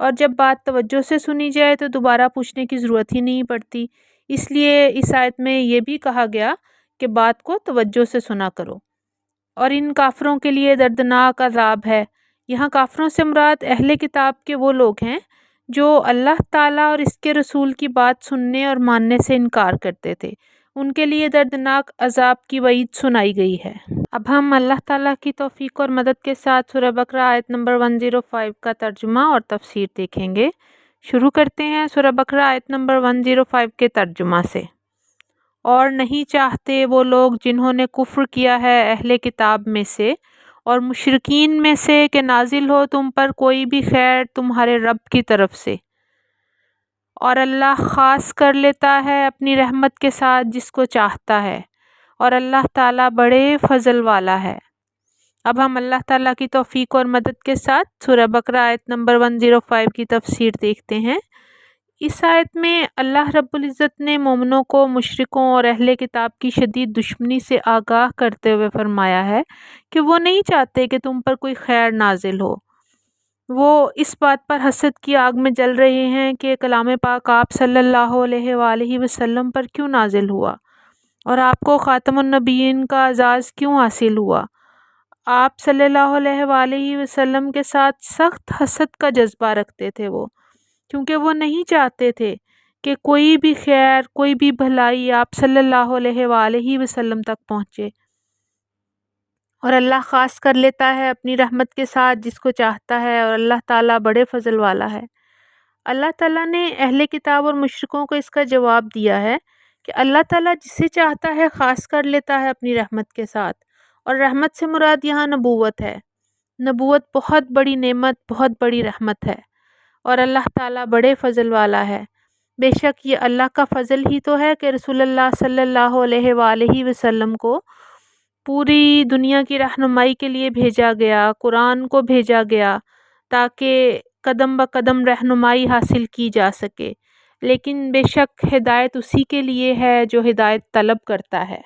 اور جب بات توجہ سے سنی جائے تو دوبارہ پوچھنے کی ضرورت ہی نہیں پڑتی۔ اس لیے اس آیت میں یہ بھی کہا گیا کہ بات کو توجہ سے سنا کرو۔ اور ان کافروں کے لیے دردناک عذاب ہے۔ یہاں کافروں سے مراد اہل کتاب کے وہ لوگ ہیں جو اللہ تعالیٰ اور اس کے رسول کی بات سننے اور ماننے سے انکار کرتے تھے۔ ان کے لیے دردناک عذاب کی وعید سنائی گئی ہے۔ اب ہم اللہ تعالیٰ کی توفیق اور مدد کے ساتھ سورہ بقرہ آیت نمبر 105 کا ترجمہ اور تفسیر دیکھیں گے۔ شروع کرتے ہیں سورہ بقرہ آیت نمبر 105 کے ترجمہ سے۔ اور نہیں چاہتے وہ لوگ جنہوں نے کفر کیا ہے اہل کتاب میں سے اور مشرکین میں سے کہ نازل ہو تم پر کوئی بھی خیر تمہارے رب کی طرف سے، اور اللہ خاص کر لیتا ہے اپنی رحمت کے ساتھ جس کو چاہتا ہے، اور اللہ تعالیٰ بڑے فضل والا ہے۔ اب ہم اللہ تعالیٰ کی توفیق اور مدد کے ساتھ سورہ بقرہ آیت نمبر 105 کی تفسیر دیکھتے ہیں۔ اس آیت میں اللہ رب العزت نے مومنوں کو مشرکوں اور اہل کتاب کی شدید دشمنی سے آگاہ کرتے ہوئے فرمایا ہے کہ وہ نہیں چاہتے کہ تم پر کوئی خیر نازل ہو۔ وہ اس بات پر حسد کی آگ میں جل رہے ہیں کہ کلام پاک آپ صلی اللہ علیہ وآلہ وسلم پر کیوں نازل ہوا، اور آپ کو خاتم النبیین کا اعزاز کیوں حاصل ہوا۔ آپ صلی اللہ علیہ وآلہ وسلم کے ساتھ سخت حسد کا جذبہ رکھتے تھے وہ، کیونکہ وہ نہیں چاہتے تھے کہ کوئی بھی خیر کوئی بھی بھلائی آپ صلی اللہ علیہ وآلہ وسلم تک پہنچے، اور اللہ خاص کر لیتا ہے اپنی رحمت کے ساتھ جس کو چاہتا ہے، اور اللہ تعالیٰ بڑے فضل والا ہے۔ اللہ تعالیٰ نے اہل کتاب اور مشرکوں کو اس کا جواب دیا ہے کہ اللہ تعالیٰ جسے چاہتا ہے خاص کر لیتا ہے اپنی رحمت کے ساتھ، اور رحمت سے مراد یہاں نبوت ہے۔ نبوت بہت بڑی نعمت، بہت بڑی رحمت ہے، اور اللہ تعالیٰ بڑے فضل والا ہے۔ بے شک یہ اللہ کا فضل ہی تو ہے کہ رسول اللہ صلی اللہ علیہ وآلہ وسلم کو پوری دنیا کی رہنمائی کے لیے بھیجا گیا، قرآن کو بھیجا گیا تاکہ قدم بقدم رہنمائی حاصل کی جا سکے۔ لیکن بے شک ہدایت اسی کے لیے ہے جو ہدایت طلب کرتا ہے۔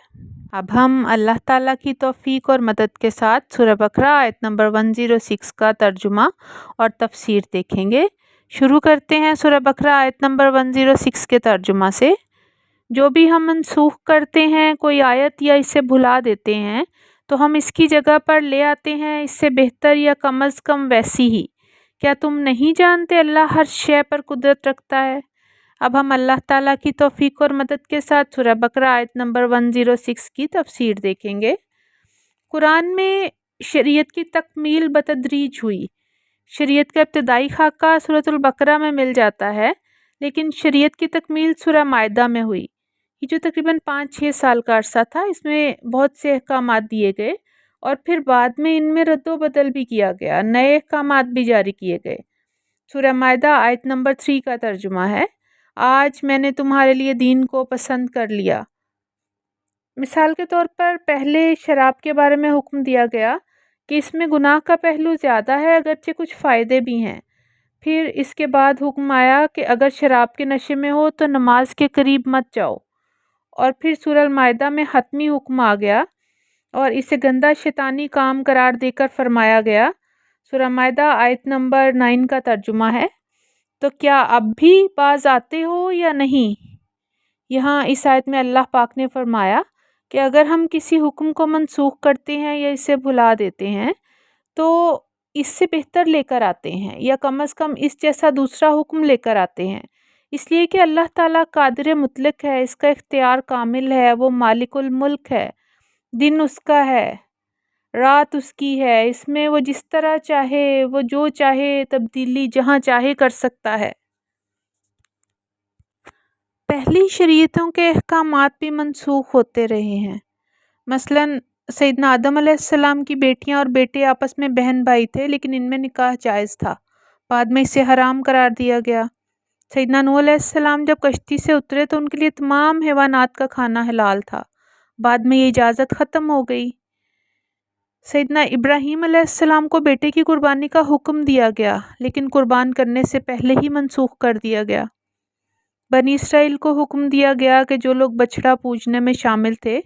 اب ہم اللہ تعالیٰ کی توفیق اور مدد کے ساتھ سورہ بقرہ آیت نمبر 106 کا ترجمہ اور تفسیر دیکھیں گے۔ شروع کرتے ہیں سورہ بقرہ آیت نمبر 106 کے ترجمہ سے۔ جو بھی ہم منسوخ کرتے ہیں کوئی آیت یا اسے بھلا دیتے ہیں تو ہم اس کی جگہ پر لے آتے ہیں اس سے بہتر یا کم از کم ویسی ہی۔ کیا تم نہیں جانتے اللہ ہر شے پر قدرت رکھتا ہے؟ اب ہم اللہ تعالیٰ کی توفیق اور مدد کے ساتھ سورہ بقرہ آیت نمبر 106 کی تفسیر دیکھیں گے۔ قرآن میں شریعت کی تکمیل بتدریج ہوئی۔ شریعت کا ابتدائی خاکہ سورۃ البقرہ میں مل جاتا ہے، لیکن شریعت کی تکمیل سورہ مائدہ میں ہوئی۔ یہ جو تقریباً 5-6 سال کا عرصہ تھا، اس میں بہت سے احکامات دیے گئے، اور پھر بعد میں ان میں رد و بدل بھی کیا گیا، نئے احکامات بھی جاری کیے گئے۔ سورہ مائدہ آیت نمبر 3 کا ترجمہ ہے، آج میں نے تمہارے لیے دین کو پسند کر لیا۔ مثال کے طور پر پہلے شراب کے بارے میں حکم دیا گیا کہ اس میں گناہ کا پہلو زیادہ ہے اگرچہ کچھ فائدے بھی ہیں۔ پھر اس کے بعد حکم آیا کہ اگر شراب کے نشے میں ہو تو نماز کے قریب مت جاؤ، اور پھر سورہ المائدہ میں حتمی حکم آ گیا اور اسے گندا شیطانی کام قرار دے کر فرمایا گیا۔ سورہ مائدہ آیت نمبر 9 کا ترجمہ ہے، تو کیا اب بھی باز آتے ہو یا نہیں؟ یہاں اس آیت میں اللہ پاک نے فرمایا کہ اگر ہم کسی حکم کو منسوخ کرتے ہیں یا اسے بھلا دیتے ہیں تو اس سے بہتر لے کر آتے ہیں، یا کم از کم اس جیسا دوسرا حکم لے کر آتے ہیں، اس لیے کہ اللہ تعالیٰ قادر مطلق ہے، اس کا اختیار کامل ہے، وہ مالک الملک ہے، دن اس کا ہے، رات اس کی ہے، اس میں وہ جس طرح چاہے، وہ جو چاہے تبدیلی جہاں چاہے کر سکتا ہے۔ پہلی شریعتوں کے احکامات بھی منسوخ ہوتے رہے ہیں۔ مثلاً سیدنا آدم علیہ السلام کی بیٹیاں اور بیٹے آپس میں بہن بھائی تھے، لیکن ان میں نکاح جائز تھا، بعد میں اسے حرام قرار دیا گیا۔ سیدنا نوح علیہ السلام جب کشتی سے اترے تو ان کے لیے تمام حیوانات کا کھانا حلال تھا، بعد میں یہ اجازت ختم ہو گئی۔ سیدنا ابراہیم علیہ السلام کو بیٹے کی قربانی کا حکم دیا گیا، لیکن قربان کرنے سے پہلے ہی منسوخ کر دیا گیا۔ بنی اسرائیل کو حکم دیا گیا کہ جو لوگ بچڑا پوجنے میں شامل تھے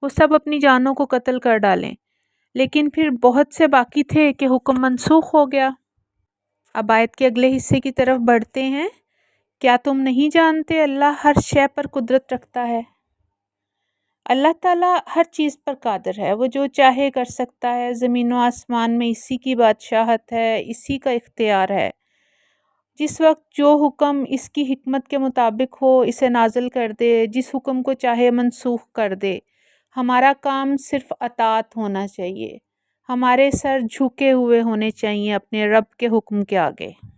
وہ سب اپنی جانوں کو قتل کر ڈالیں، لیکن پھر بہت سے باقی تھے کہ حکم منسوخ ہو گیا۔ اب آیت کے اگلے حصے کی طرف بڑھتے ہیں۔ کیا تم نہیں جانتے اللہ ہر شے پر قدرت رکھتا ہے؟ اللہ تعالیٰ ہر چیز پر قادر ہے، وہ جو چاہے کر سکتا ہے۔ زمین و آسمان میں اسی کی بادشاہت ہے، اسی کا اختیار ہے۔ جس وقت جو حکم اس کی حکمت کے مطابق ہو اسے نازل کر دے، جس حکم کو چاہے منسوخ کر دے۔ ہمارا کام صرف اطاعت ہونا چاہیے، ہمارے سر جھکے ہوئے ہونے چاہیے اپنے رب کے حکم کے آگے۔